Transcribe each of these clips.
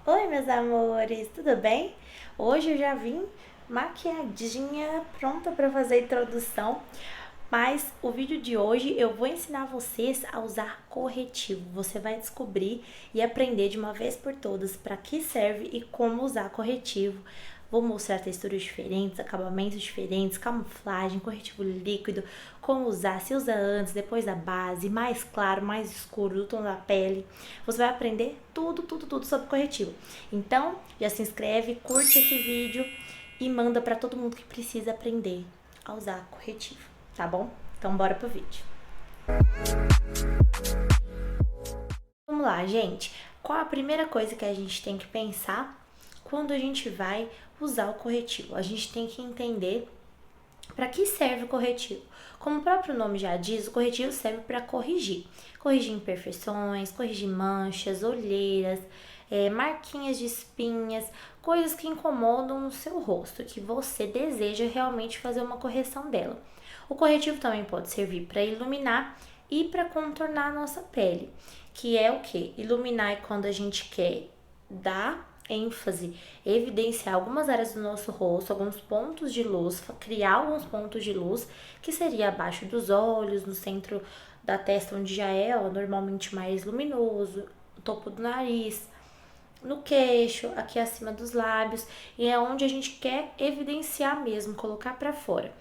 Oi, meus amores, tudo bem? Hoje eu já vim maquiadinha, pronta para fazer a introdução, mas o vídeo de hoje eu vou ensinar vocês a usar corretivo. Você vai descobrir e aprender de uma vez por todas para que serve e como usar corretivo. Vou mostrar texturas diferentes, acabamentos diferentes, camuflagem, corretivo líquido, como usar, se usa antes, depois da base, mais claro, mais escuro, do tom da pele. Você vai aprender tudo sobre corretivo. Então, já se inscreve, curte esse vídeo e manda para todo mundo que precisa aprender a usar corretivo, tá bom? Então, bora pro vídeo. Vamos lá, gente. Qual a primeira coisa que a gente tem que pensar quando a gente vai usar o corretivo? A gente tem que entender para que serve o corretivo. Como o próprio nome já diz, o corretivo serve para corrigir. Corrigir imperfeições, corrigir manchas, olheiras, marquinhas de espinhas, coisas que incomodam no seu rosto, que você deseja realmente fazer uma correção dela. O corretivo também pode servir para iluminar e para contornar a nossa pele, que é o que? Iluminar é quando a gente quer dar ênfase, evidenciar algumas áreas do nosso rosto, alguns pontos de luz, criar alguns pontos de luz, que seria abaixo dos olhos, no centro da testa, onde já é normalmente mais luminoso, no topo do nariz, no queixo, aqui acima dos lábios, e é onde a gente quer evidenciar mesmo, colocar para fora.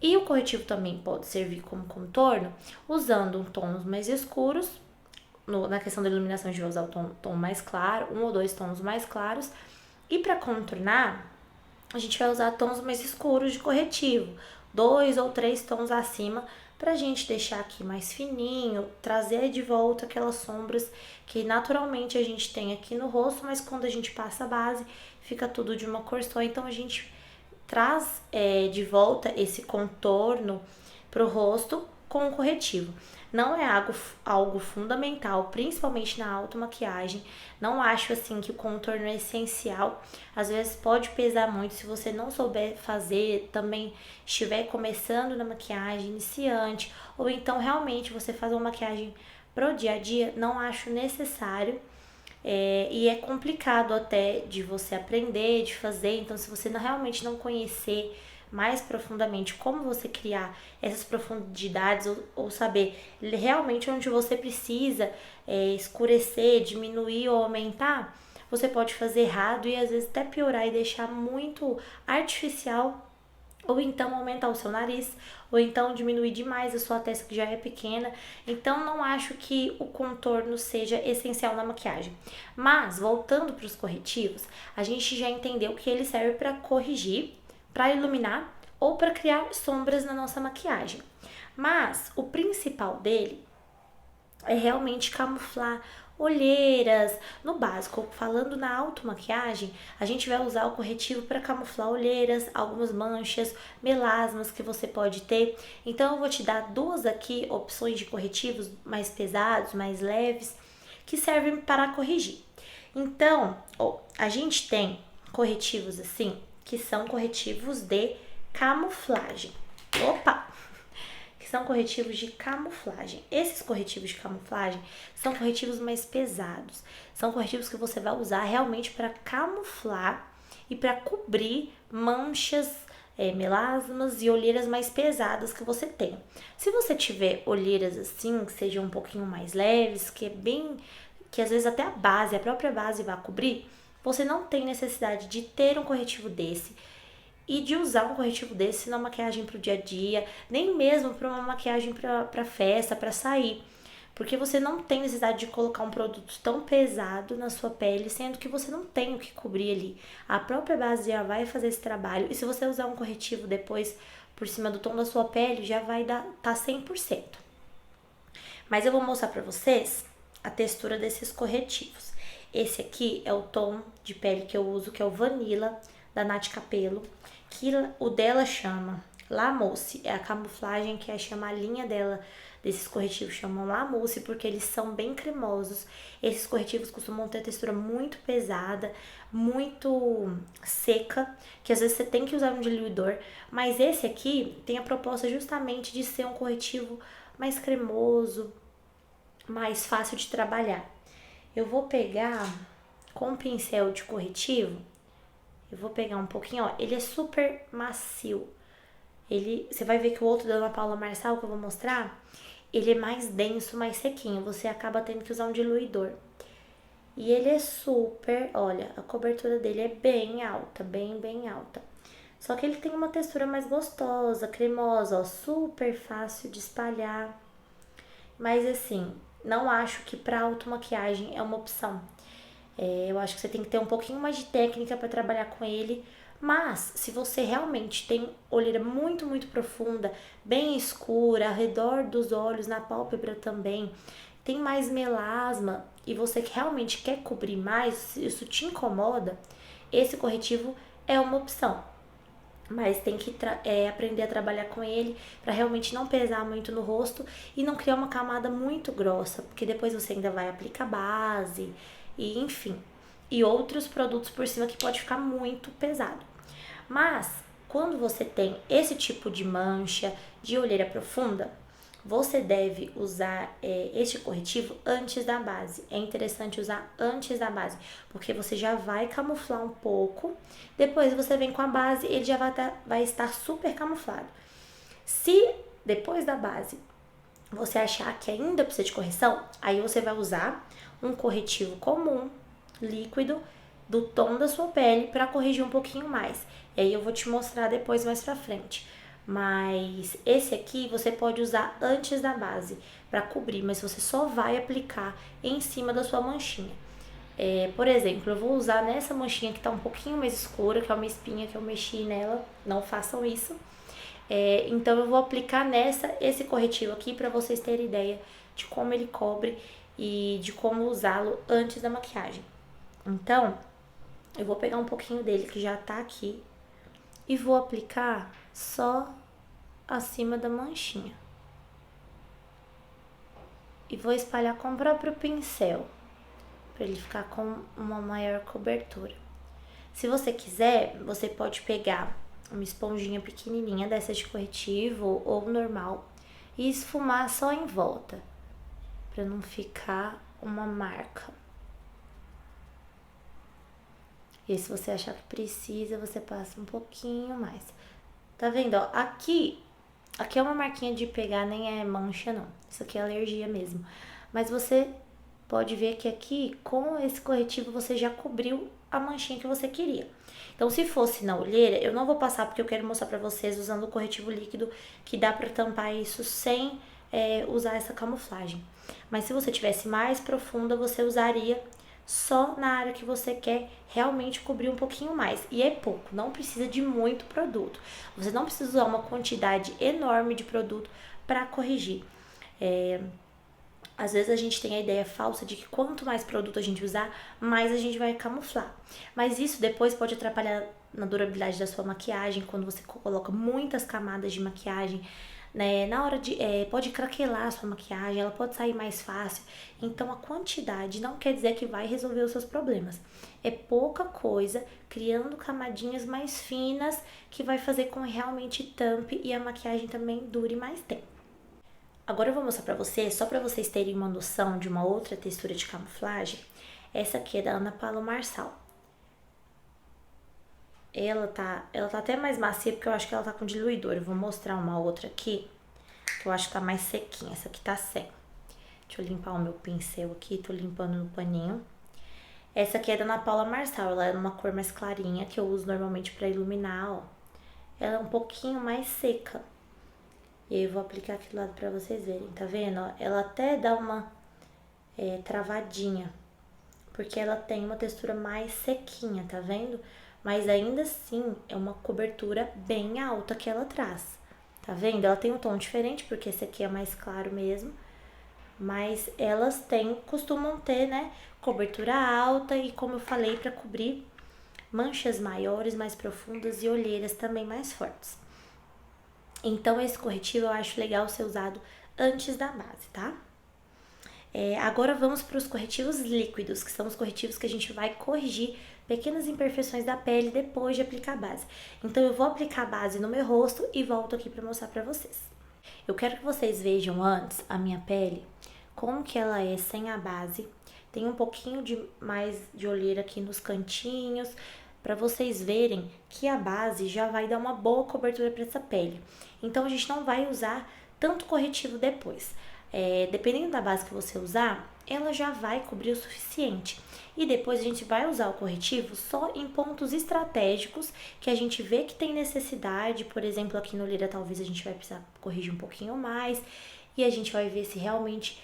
E o corretivo também pode servir como contorno, usando tons mais escuros. Na questão da iluminação, a gente vai usar o tom mais claro, um ou dois tons mais claros. E para contornar, a gente vai usar tons mais escuros de corretivo, 2 ou 3 tons acima, pra gente deixar aqui mais fininho, trazer de volta aquelas sombras que naturalmente a gente tem aqui no rosto, mas quando a gente passa a base, fica tudo de uma cor só. Então a gente traz de volta esse contorno pro rosto com o corretivo. Não é algo fundamental, principalmente na automaquiagem. Não acho assim que o contorno é essencial. Às vezes pode pesar muito se você não souber fazer, também estiver começando na maquiagem iniciante, ou então realmente você fazer uma maquiagem pro dia a dia, não acho necessário. E é complicado até de você aprender, de fazer. Então, se você realmente não conhecer mais profundamente como você criar essas profundidades ou saber realmente onde você precisa escurecer, diminuir ou aumentar, você pode fazer errado e às vezes até piorar e deixar muito artificial, ou então aumentar o seu nariz, ou então diminuir demais a sua testa que já é pequena. Então não acho que o contorno seja essencial na maquiagem. Mas voltando para os corretivos, a gente já entendeu que ele serve para corrigir, para iluminar ou para criar sombras na nossa maquiagem. Mas o principal dele é realmente camuflar olheiras. No básico, falando na automaquiagem, a gente vai usar o corretivo para camuflar olheiras, algumas manchas, melasmas que você pode ter. Então eu vou te dar duas aqui opções de corretivos mais pesados, mais leves, que servem para corrigir. Então, a gente tem corretivos assim, que são corretivos de camuflagem. Opa! Que são corretivos de camuflagem. Esses corretivos de camuflagem são corretivos mais pesados. São corretivos que você vai usar realmente para camuflar e para cobrir manchas, melasmas e olheiras mais pesadas que você tem. Se você tiver olheiras assim, que sejam um pouquinho mais leves, que às vezes até a própria base vai cobrir, você não tem necessidade de ter um corretivo desse e de usar um corretivo desse na maquiagem pro dia a dia, nem mesmo para uma maquiagem para festa, para sair. Porque você não tem necessidade de colocar um produto tão pesado na sua pele, sendo que você não tem o que cobrir ali. A própria base já vai fazer esse trabalho, e se você usar um corretivo depois por cima do tom da sua pele, já vai tá 100%. Mas eu vou mostrar para vocês a textura desses corretivos. Esse aqui é o tom de pele que eu uso, que é o Vanilla, da Nath Capello, que o dela chama La Mousse, é a camuflagem que chama a linha dela, desses corretivos chamam La Mousse, porque eles são bem cremosos. Esses corretivos costumam ter textura muito pesada, muito seca, que às vezes você tem que usar um diluidor, mas esse aqui tem a proposta justamente de ser um corretivo mais cremoso, mais fácil de trabalhar. Eu vou pegar com um pincel de corretivo, eu vou pegar um pouquinho, ó, ele é super macio. Você vai ver que o outro da Ana Paula Marçal, que eu vou mostrar, ele é mais denso, mais sequinho. Você acaba tendo que usar um diluidor. E ele é super, olha, a cobertura dele é bem alta, bem alta. Só que ele tem uma textura mais gostosa, cremosa, ó, super fácil de espalhar. Mas assim, não acho que pra automaquiagem é uma opção. Eu acho que você tem que ter um pouquinho mais de técnica para trabalhar com ele. Mas, se você realmente tem olheira muito profunda, bem escura, ao redor dos olhos, na pálpebra também, tem mais melasma e você realmente quer cobrir mais, isso te incomoda, esse corretivo é uma opção. Mas tem que aprender a trabalhar com ele para realmente não pesar muito no rosto e não criar uma camada muito grossa, porque depois você ainda vai aplicar base e enfim, e outros produtos por cima que pode ficar muito pesado. Mas quando você tem esse tipo de mancha, de olheira profunda, você deve usar este corretivo antes da base. É interessante usar antes da base, porque você já vai camuflar um pouco. Depois você vem com a base, ele já vai estar super camuflado. Se depois da base você achar que ainda precisa de correção, aí você vai usar um corretivo comum, líquido, do tom da sua pele para corrigir um pouquinho mais. E aí eu vou te mostrar depois mais pra frente. Mas esse aqui você pode usar antes da base para cobrir, mas você só vai aplicar em cima da sua manchinha. Por exemplo, eu vou usar nessa manchinha que tá um pouquinho mais escura, que é uma espinha que eu mexi nela, não façam isso. Então eu vou aplicar esse corretivo aqui para vocês terem ideia de como ele cobre e de como usá-lo antes da maquiagem. Então, eu vou pegar um pouquinho dele que já tá aqui e vou aplicar só acima da manchinha. E vou espalhar com o próprio pincel, para ele ficar com uma maior cobertura. Se você quiser, você pode pegar uma esponjinha pequenininha dessa de corretivo ou normal e esfumar só em volta, para não ficar uma marca. E se você achar que precisa, você passa um pouquinho mais. Tá vendo, ó? Aqui é uma marquinha de pegar, nem é mancha, não. Isso aqui é alergia mesmo. Mas você pode ver que aqui, com esse corretivo, você já cobriu a manchinha que você queria. Então, se fosse na olheira, eu não vou passar porque eu quero mostrar pra vocês usando o corretivo líquido que dá pra tampar isso sem usar essa camuflagem. Mas se você tivesse mais profunda, você usaria só na área que você quer realmente cobrir um pouquinho mais. E é pouco, não precisa de muito produto. Você não precisa usar uma quantidade enorme de produto para corrigir. Às vezes a gente tem a ideia falsa de que quanto mais produto a gente usar, mais a gente vai camuflar. Mas isso depois pode atrapalhar na durabilidade da sua maquiagem, quando você coloca muitas camadas de maquiagem, né? Na hora de pode craquelar a sua maquiagem, ela pode sair mais fácil. Então a quantidade não quer dizer que vai resolver os seus problemas. É pouca coisa, criando camadinhas mais finas, que vai fazer com que realmente tampe e a maquiagem também dure mais tempo. Agora eu vou mostrar pra vocês, só pra vocês terem uma noção de uma outra textura de camuflagem. Essa aqui é da Ana Paula Marçal. Ela tá até mais macia, porque eu acho que ela tá com diluidor. Eu vou mostrar uma outra aqui, que eu acho que tá mais sequinha. Essa aqui tá sem. Deixa eu limpar o meu pincel aqui, tô limpando no paninho. Essa aqui é da Ana Paula Marçal, ela é numa cor mais clarinha, que eu uso normalmente pra iluminar, ó. Ela é um pouquinho mais seca. E aí eu vou aplicar aqui do lado pra vocês verem, tá vendo? Ó, ela até dá uma travadinha, porque ela tem uma textura mais sequinha, tá vendo? Mas ainda assim, é uma cobertura bem alta que ela traz. Tá vendo? Ela tem um tom diferente, porque esse aqui é mais claro mesmo. Mas elas costumam ter, né, cobertura alta e, como eu falei, para cobrir manchas maiores, mais profundas e olheiras também mais fortes. Então, esse corretivo eu acho legal ser usado antes da base, tá? Agora vamos para os corretivos líquidos, que são os corretivos que a gente vai corrigir pequenas imperfeições da pele depois de aplicar a base. Então, eu vou aplicar a base no meu rosto e volto aqui para mostrar para vocês. Eu quero que vocês vejam antes a minha pele, como que ela é sem a base, tem um pouquinho de mais de olheira aqui nos cantinhos, para vocês verem que a base já vai dar uma boa cobertura para essa pele. Então, a gente não vai usar tanto corretivo depois. Dependendo da base que você usar, ela já vai cobrir o suficiente. E depois a gente vai usar o corretivo só em pontos estratégicos que a gente vê que tem necessidade. Por exemplo, aqui na olheira talvez a gente vai precisar corrigir um pouquinho mais. E a gente vai ver se realmente,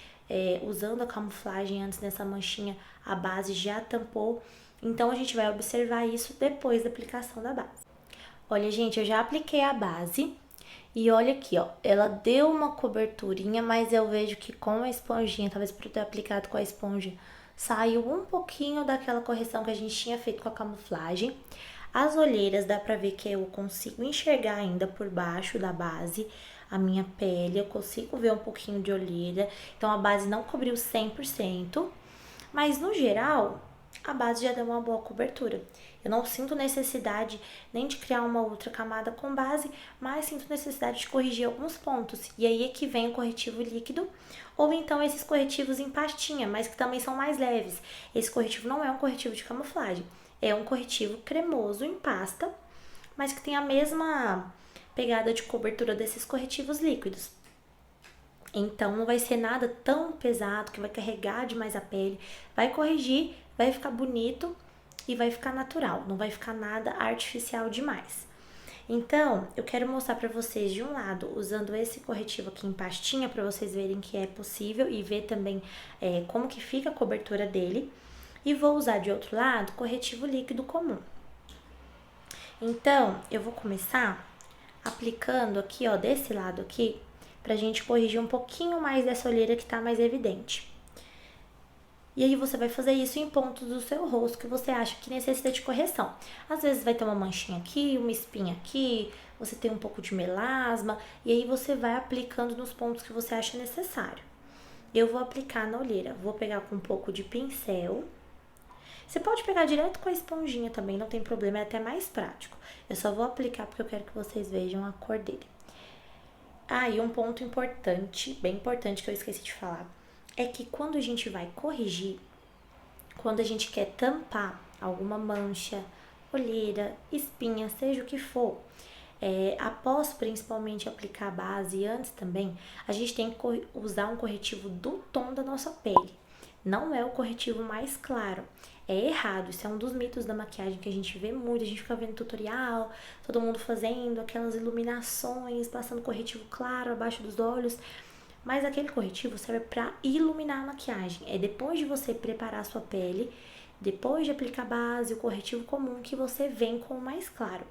usando a camuflagem antes dessa manchinha, a base já tampou. Então, a gente vai observar isso depois da aplicação da base. Olha, gente, eu já apliquei a base. E olha aqui, ó, ela deu uma coberturinha, mas eu vejo que com a esponjinha, talvez por eu ter aplicado com a esponja, saiu um pouquinho daquela correção que a gente tinha feito com a camuflagem. As olheiras, dá pra ver que eu consigo enxergar ainda por baixo da base a minha pele, eu consigo ver um pouquinho de olheira. Então, a base não cobriu 100%, mas no geral, a base já deu uma boa cobertura. Eu não sinto necessidade nem de criar uma outra camada com base, mas sinto necessidade de corrigir alguns pontos. E aí é que vem o corretivo líquido, ou então esses corretivos em pastinha, mas que também são mais leves. Esse corretivo não é um corretivo de camuflagem, é um corretivo cremoso em pasta, mas que tem a mesma pegada de cobertura desses corretivos líquidos. Então, não vai ser nada tão pesado que vai carregar demais a pele, vai corrigir, vai ficar bonito e vai ficar natural, não vai ficar nada artificial demais. Então, eu quero mostrar pra vocês de um lado, usando esse corretivo aqui em pastinha, pra vocês verem que é possível e ver também como que fica a cobertura dele. E vou usar de outro lado, corretivo líquido comum. Então, eu vou começar aplicando aqui, ó, desse lado aqui, pra gente corrigir um pouquinho mais dessa olheira que tá mais evidente. E aí, você vai fazer isso em pontos do seu rosto que você acha que necessita de correção. Às vezes, vai ter uma manchinha aqui, uma espinha aqui, você tem um pouco de melasma, e aí você vai aplicando nos pontos que você acha necessário. Eu vou aplicar na olheira, vou pegar com um pouco de pincel. Você pode pegar direto com a esponjinha também, não tem problema, é até mais prático. Eu só vou aplicar porque eu quero que vocês vejam a cor dele. E um ponto importante, bem importante que eu esqueci de falar, é que quando a gente vai corrigir, quando a gente quer tampar alguma mancha, olheira, espinha, seja o que for, após principalmente aplicar a base e antes também, a gente tem que usar um corretivo do tom da nossa pele. Não é o corretivo mais claro. É errado, isso é um dos mitos da maquiagem que a gente vê muito, a gente fica vendo tutorial, todo mundo fazendo aquelas iluminações, passando corretivo claro abaixo dos olhos. Mas aquele corretivo serve para iluminar a maquiagem. É depois de você preparar a sua pele, depois de aplicar a base, o corretivo comum, que você vem com o mais claro.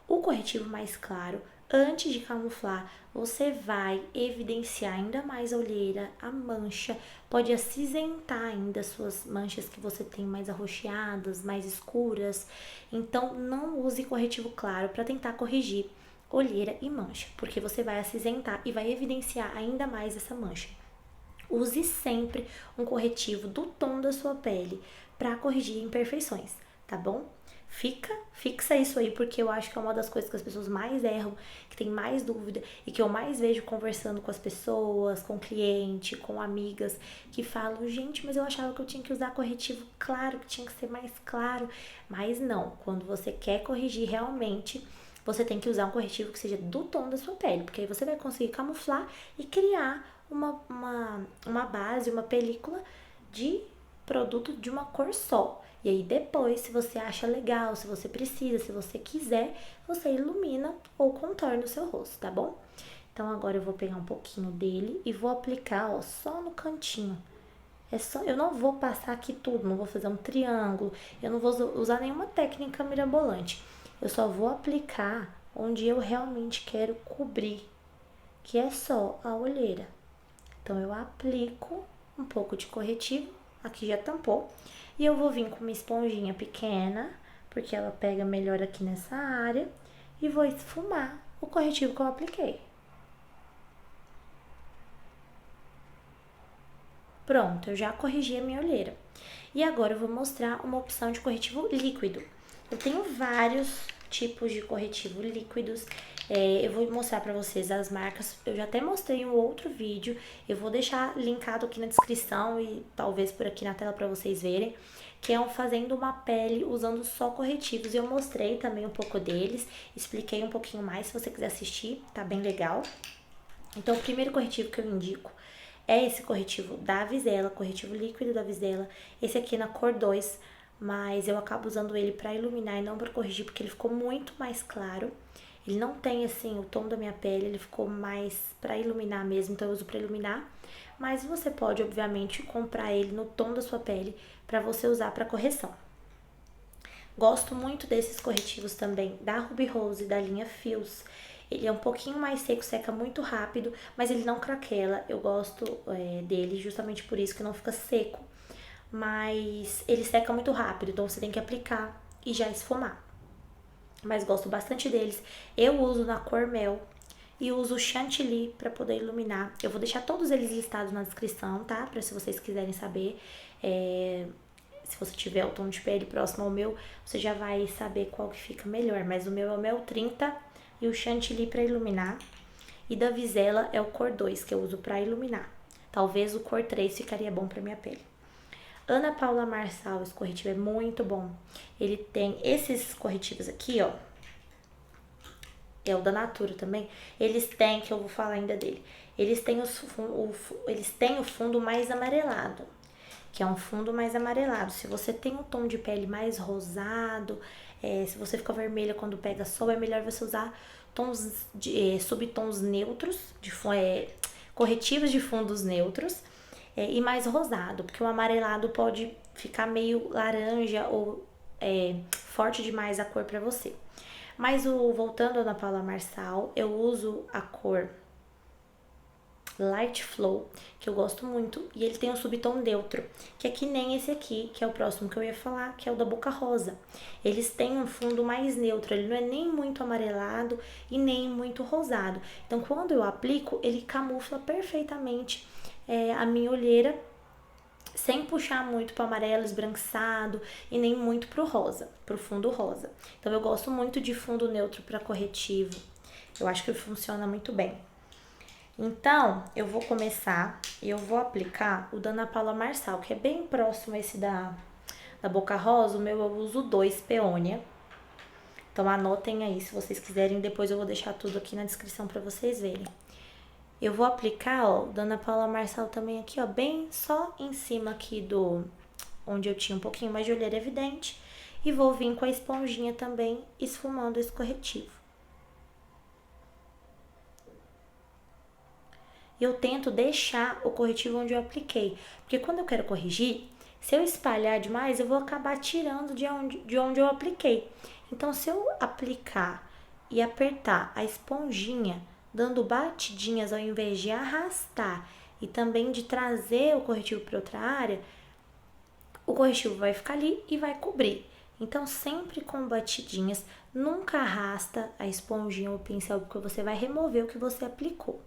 O corretivo mais claro, antes de camuflar, você vai evidenciar ainda mais a olheira, a mancha, pode acinzentar ainda suas manchas que você tem mais arroxeadas, mais escuras. Então, não use corretivo claro para tentar corrigir olheira e mancha, porque você vai acinzentar e vai evidenciar ainda mais essa mancha. Use sempre um corretivo do tom da sua pele para corrigir imperfeições, tá bom? Fixa isso aí, porque eu acho que é uma das coisas que as pessoas mais erram, que tem mais dúvida e que eu mais vejo conversando com as pessoas, com cliente, com amigas, que falam, gente, mas eu achava que eu tinha que usar corretivo claro, que tinha que ser mais claro. Mas não, quando você quer corrigir realmente, você tem que usar um corretivo que seja do tom da sua pele, porque aí você vai conseguir camuflar e criar uma base, uma película de produto de uma cor só. E aí depois, se você acha legal, se você precisa, se você quiser, você ilumina ou contorna o seu rosto, tá bom? Então agora eu vou pegar um pouquinho dele e vou aplicar, ó, só no cantinho. Eu não vou passar aqui tudo, não vou fazer um triângulo, eu não vou usar nenhuma técnica mirabolante. Eu só vou aplicar onde eu realmente quero cobrir, que é só a olheira. Então, eu aplico um pouco de corretivo, aqui já tampou, e eu vou vir com uma esponjinha pequena, porque ela pega melhor aqui nessa área, e vou esfumar o corretivo que eu apliquei. Pronto, eu já corrigi a minha olheira. E agora eu vou mostrar uma opção de corretivo líquido. Eu tenho vários tipos de corretivo líquidos. Eu vou mostrar pra vocês as marcas, eu já até mostrei em um outro vídeo, eu vou deixar linkado aqui na descrição e talvez por aqui na tela pra vocês verem, que é fazendo uma pele usando só corretivos. E eu mostrei também um pouco deles, expliquei um pouquinho mais, se você quiser assistir, tá bem legal. Então, o primeiro corretivo que eu indico é esse corretivo da Avisela, corretivo líquido da Avisela. Esse aqui na cor 2, mas eu acabo usando ele pra iluminar e não pra corrigir, porque ele ficou muito mais claro. Ele não tem, assim, o tom da minha pele, ele ficou mais pra iluminar mesmo, então eu uso pra iluminar. Mas você pode, obviamente, comprar ele no tom da sua pele pra você usar pra correção. Gosto muito desses corretivos também, da Ruby Rose, da linha Fios. Ele é um pouquinho mais seco, seca muito rápido, mas ele não craquela. Eu gosto dele justamente por isso, que não fica seco. Mas ele seca muito rápido, então você tem que aplicar e já esfumar. Mas gosto bastante deles. Eu uso na cor mel e uso o chantilly para poder iluminar. Eu vou deixar todos eles listados na descrição, tá? Para se vocês quiserem saber. Se você tiver o tom de pele próximo ao meu, você já vai saber qual que fica melhor. Mas o meu é o mel 30 e o chantilly para iluminar. E da Avisela é o cor 2 que eu uso para iluminar. Talvez o cor 3 ficaria bom para minha pele. Ana Paula Marçal, esse corretivo é muito bom. Ele tem esses corretivos aqui, ó. É o da Natura também. Eles têm, que eu vou falar ainda dele. Eles têm o fundo mais amarelado, que é um fundo mais amarelado. Se você tem um tom de pele mais rosado, se você fica vermelha quando pega sol, é melhor você usar subtons neutros, corretivos de fundos neutros, e mais rosado, porque o amarelado pode ficar meio laranja ou forte demais a cor pra você. Mas voltando na Paula Marçal, eu uso a cor Light Flow, que eu gosto muito, e ele tem um subtom neutro, que é que nem esse aqui, que é o próximo que eu ia falar, que é o da Boca Rosa. Eles têm um fundo mais neutro, ele não é nem muito amarelado e nem muito rosado. Então, quando eu aplico, ele camufla perfeitamente a minha olheira, sem puxar muito para amarelo esbranquiçado e nem muito pro rosa, pro fundo rosa. Então, eu gosto muito de fundo neutro para corretivo. Eu acho que funciona muito bem. Então, eu vou começar e eu vou aplicar o da Ana Paula Marçal, que é bem próximo a esse da Boca Rosa. O meu eu uso 2 Peônia. Então, anotem aí se vocês quiserem. Depois eu vou deixar tudo aqui na descrição para vocês verem. Eu vou aplicar, ó, o da Ana Paula Marçal também aqui, ó, bem só em cima aqui onde eu tinha um pouquinho mais de olheira evidente. E vou vir com a esponjinha também, esfumando esse corretivo. Eu tento deixar o corretivo onde eu apliquei, porque quando eu quero corrigir, se eu espalhar demais, eu vou acabar tirando de onde eu apliquei. Então, se eu aplicar e apertar a esponjinha, dando batidinhas ao invés de arrastar e também de trazer o corretivo para outra área, o corretivo vai ficar ali e vai cobrir. Então, sempre com batidinhas, nunca arrasta a esponjinha ou o pincel, porque você vai remover o que você aplicou.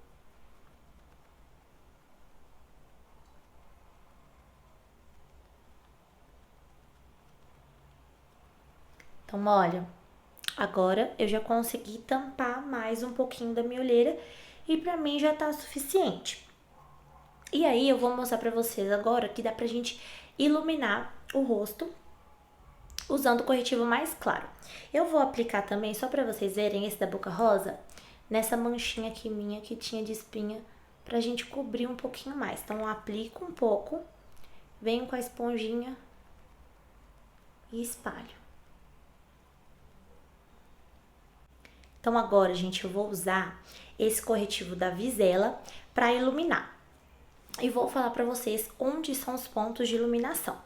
Então, olha, agora eu já consegui tampar mais um pouquinho da minha olheira e pra mim já tá suficiente. E aí, eu vou mostrar pra vocês agora que dá pra gente iluminar o rosto usando o corretivo mais claro. Eu vou aplicar também, só pra vocês verem, esse da Boca Rosa, nessa manchinha aqui minha que tinha de espinha, pra gente cobrir um pouquinho mais. Então, eu aplico um pouco, venho com a esponjinha e espalho. Então, agora, gente, eu vou usar esse corretivo da Avisela para iluminar. E vou falar para vocês onde são os pontos de iluminação.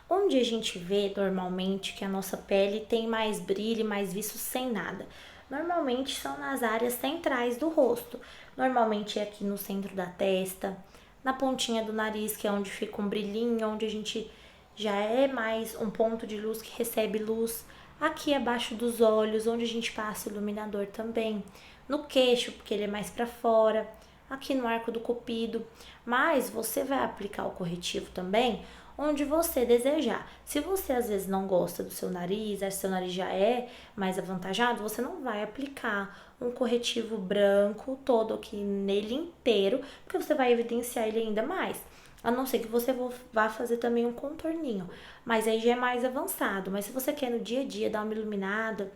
Onde a gente vê, normalmente, que a nossa pele tem mais brilho, mais viço sem nada. Normalmente, são nas áreas centrais do rosto. Normalmente, é aqui no centro da testa, na pontinha do nariz, que é onde fica um brilhinho, onde a gente já é mais um ponto de luz que recebe luz. Aqui abaixo dos olhos, onde a gente passa o iluminador também. No queixo, porque ele é mais pra fora. Aqui no arco do cupido. Mas você vai aplicar o corretivo também onde você desejar. Se você às vezes não gosta do seu nariz, acha que seu nariz já é mais avantajado, você não vai aplicar um corretivo branco todo aqui nele inteiro, porque você vai evidenciar ele ainda mais. A não ser que você vá fazer também um contorninho, mas aí já é mais avançado. Mas se você quer no dia a dia dar uma iluminada,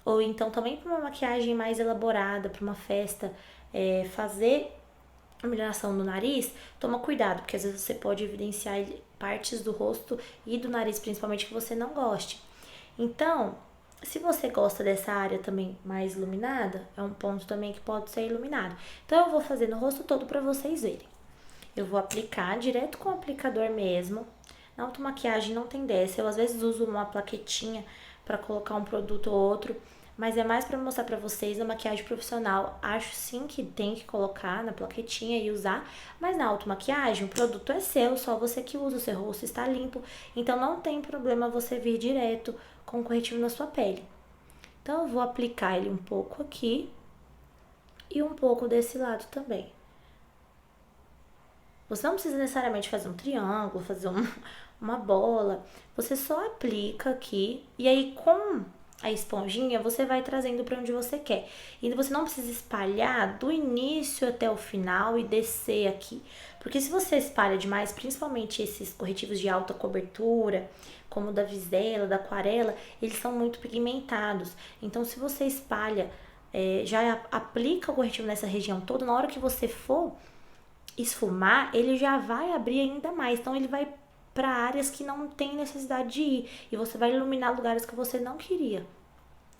ou então também para uma maquiagem mais elaborada, para uma festa, fazer iluminação no nariz, toma cuidado, porque às vezes você pode evidenciar partes do rosto e do nariz, principalmente, que você não goste. Então, se você gosta dessa área também mais iluminada, é um ponto também que pode ser iluminado. Então, eu vou fazer no rosto todo para vocês verem. Eu vou aplicar direto com o aplicador mesmo. Na automaquiagem não tem dessa. Eu às vezes uso uma plaquetinha para colocar um produto ou outro, mas é mais para mostrar para vocês na maquiagem profissional. Acho sim que tem que colocar na plaquetinha e usar, mas na automaquiagem o produto é seu, só você que usa, o seu rosto está limpo, então não tem problema você vir direto com o corretivo na sua pele. Então eu vou aplicar ele um pouco aqui e um pouco desse lado também. Você não precisa necessariamente fazer um triângulo, fazer uma bola. Você só aplica aqui e aí com a esponjinha você vai trazendo para onde você quer. E você não precisa espalhar do início até o final e descer aqui. Porque se você espalha demais, principalmente esses corretivos de alta cobertura, como o da Visela, da Aquarela, eles são muito pigmentados. Então se você espalha, já aplica o corretivo nessa região toda, na hora que você for esfumar, ele já vai abrir ainda mais. Então ele vai para áreas que não tem necessidade de ir e você vai iluminar lugares que você não queria.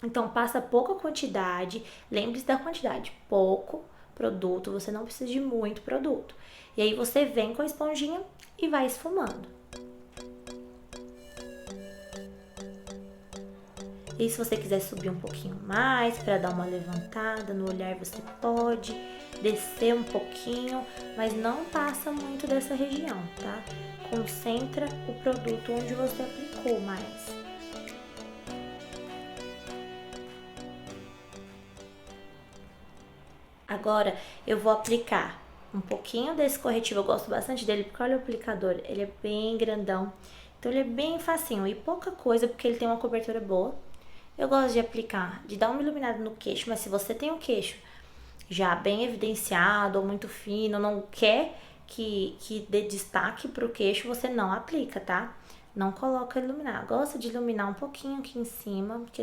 Então passa pouca quantidade, lembre-se da quantidade, pouco produto, você não precisa de muito produto. E aí você vem com a esponjinha e vai esfumando. E se você quiser subir um pouquinho mais para dar uma levantada no olhar, você pode descer um pouquinho, mas não passa muito dessa região, tá? Concentra o produto onde você aplicou mais. Agora eu vou aplicar um pouquinho desse corretivo, eu gosto bastante dele porque olha o aplicador, ele é bem grandão, então ele é bem facinho e pouca coisa porque ele tem uma cobertura boa. Eu gosto de aplicar, de dar uma iluminada no queixo, mas se você tem o queixo já bem evidenciado ou muito fino, não quer que dê destaque pro queixo, você não aplica, tá? Não coloca iluminar. Gosta de iluminar um pouquinho aqui em cima, porque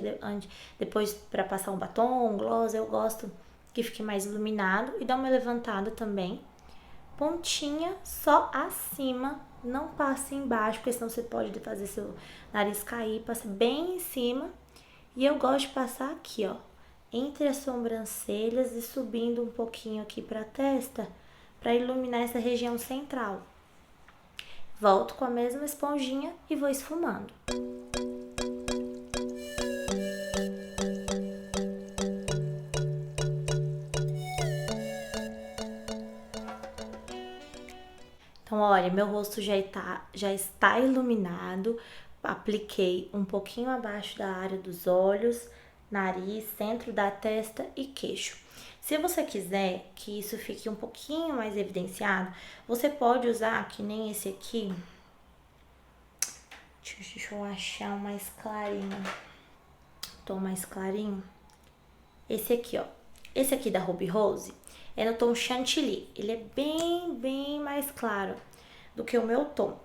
depois para passar um batom, um gloss, eu gosto que fique mais iluminado e dá uma levantada também. Pontinha só acima, não passe embaixo, porque senão você pode fazer seu nariz cair, passa bem em cima. E eu gosto de passar aqui, ó, entre as sobrancelhas e subindo um pouquinho aqui pra testa, pra iluminar essa região central. Volto com a mesma esponjinha e vou esfumando. Então, olha, meu rosto já está iluminado. Apliquei um pouquinho abaixo da área dos olhos, nariz, centro da testa e queixo. Se você quiser que isso fique um pouquinho mais evidenciado, você pode usar, que nem esse aqui. Deixa eu achar um mais clarinho. Tom mais clarinho. Esse aqui, ó. Esse aqui da Ruby Rose é no tom Chantilly. Ele é bem mais claro do que o meu tom.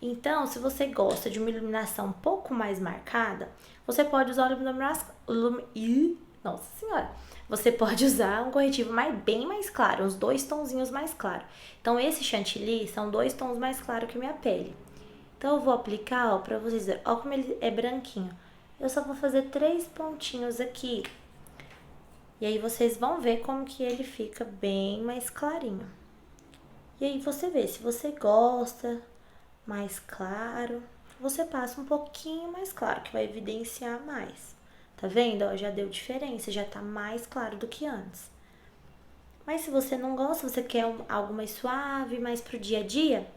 Então, se você gosta de uma iluminação um pouco mais marcada, você pode usar Nossa senhora! Você pode usar um corretivo bem mais claro, uns 2 tonzinhos mais claros. Então, esse Chantilly são 2 tons mais claros que minha pele. Então, eu vou aplicar, ó, pra vocês verem. Ó como ele é branquinho. Eu só vou fazer 3 pontinhos aqui. E aí, vocês vão ver como que ele fica bem mais clarinho. E aí, você vê, se você gosta mais claro, você passa um pouquinho mais claro, que vai evidenciar mais. Tá vendo? Ó, já deu diferença, já tá mais claro do que antes. Mas se você não gosta, você quer algo mais suave, mais pro dia a dia,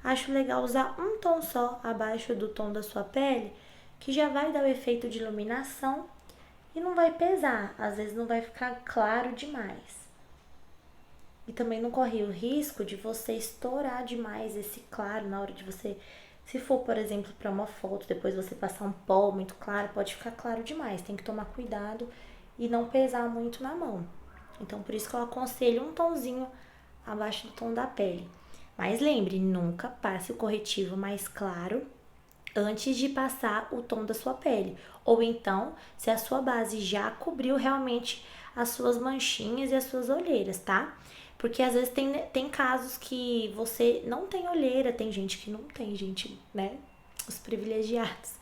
acho legal usar um tom só abaixo do tom da sua pele, que já vai dar o efeito de iluminação e não vai pesar, às vezes não vai ficar claro demais. E também não corre o risco de você estourar demais esse claro na hora de você Se for, por exemplo, para uma foto, depois você passar um pó muito claro, pode ficar claro demais. Tem que tomar cuidado e não pesar muito na mão. Então, por isso que eu aconselho um tonzinho abaixo do tom da pele. Mas lembre, nunca passe o corretivo mais claro antes de passar o tom da sua pele. Ou então, se a sua base já cobriu realmente as suas manchinhas e as suas olheiras, tá? Porque às vezes tem casos que você não tem olheira, tem gente que não tem, gente, né? Os privilegiados.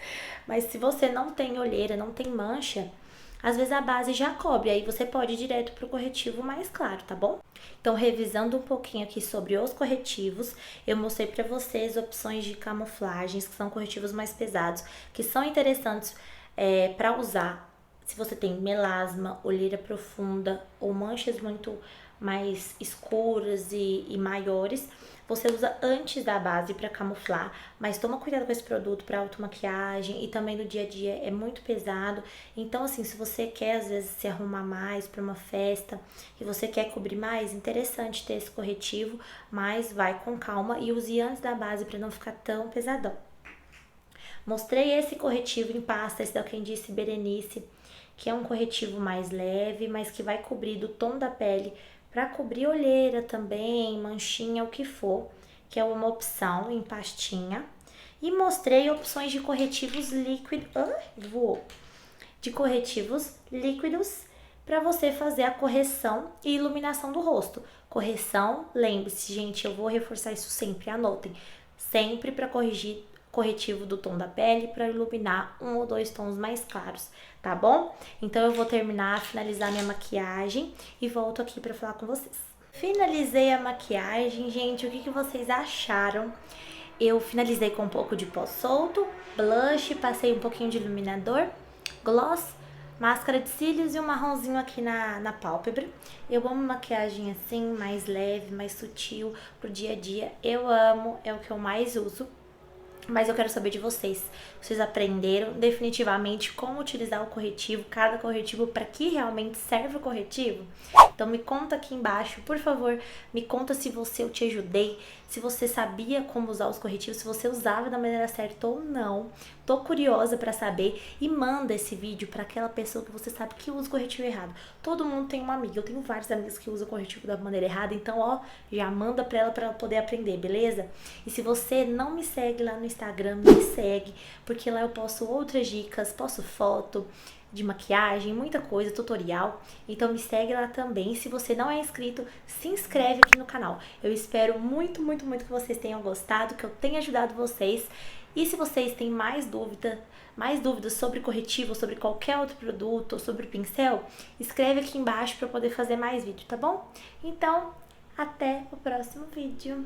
Mas se você não tem olheira, não tem mancha, às vezes a base já cobre, aí você pode ir direto pro corretivo mais claro, tá bom? Então, revisando um pouquinho aqui sobre os corretivos, eu mostrei para vocês opções de camuflagens, que são corretivos mais pesados, que são interessantes para usar se você tem melasma, olheira profunda ou manchas muito mais escuras e maiores. Você usa antes da base para camuflar, mas toma cuidado com esse produto para automaquiagem e também no dia a dia é muito pesado. Então, assim, se você quer às vezes se arrumar mais para uma festa e você quer cobrir mais, interessante ter esse corretivo, mas vai com calma e use antes da base para não ficar tão pesadão. Mostrei esse corretivo em pasta, esse da Quem Disse Berenice, que é um corretivo mais leve, mas que vai cobrir do tom da pele para cobrir olheira também, manchinha, o que for, que é uma opção em pastinha. E mostrei opções de corretivos líquidos, de corretivos líquidos para você fazer a correção e iluminação do rosto. Correção, lembre-se, gente, eu vou reforçar isso sempre, anotem. Sempre para corrigir corretivo do tom da pele para iluminar um ou dois tons mais claros, tá bom? Então eu vou finalizar minha maquiagem e volto aqui para falar com vocês. Finalizei a maquiagem, gente, o que vocês acharam? Eu finalizei com um pouco de pó solto, blush, passei um pouquinho de iluminador, gloss, máscara de cílios e um marronzinho aqui na pálpebra. Eu amo maquiagem assim, mais leve, mais sutil, pro dia a dia. Eu amo, é o que eu mais uso. Mas eu quero saber de vocês. Vocês aprenderam definitivamente como utilizar o corretivo, cada corretivo, para que realmente serve o corretivo? Então me conta aqui embaixo, por favor, me conta se eu te ajudei, se você sabia como usar os corretivos, se você usava da maneira certa ou não. Tô curiosa para saber e manda esse vídeo para aquela pessoa que você sabe que usa o corretivo errado. Todo mundo tem uma amiga, eu tenho vários amigos que usam o corretivo da maneira errada, então ó, já manda para ela poder aprender, beleza? E se você não me segue lá no Instagram, me segue, porque lá eu posto outras dicas, posto foto de maquiagem, muita coisa, tutorial. Então me segue lá também. Se você não é inscrito, se inscreve aqui no canal. Eu espero muito, muito, muito que vocês tenham gostado, que eu tenha ajudado vocês. E se vocês têm mais dúvidas sobre corretivo, sobre qualquer outro produto, ou sobre pincel, escreve aqui embaixo para eu poder fazer mais vídeo, tá bom? Então, até o próximo vídeo.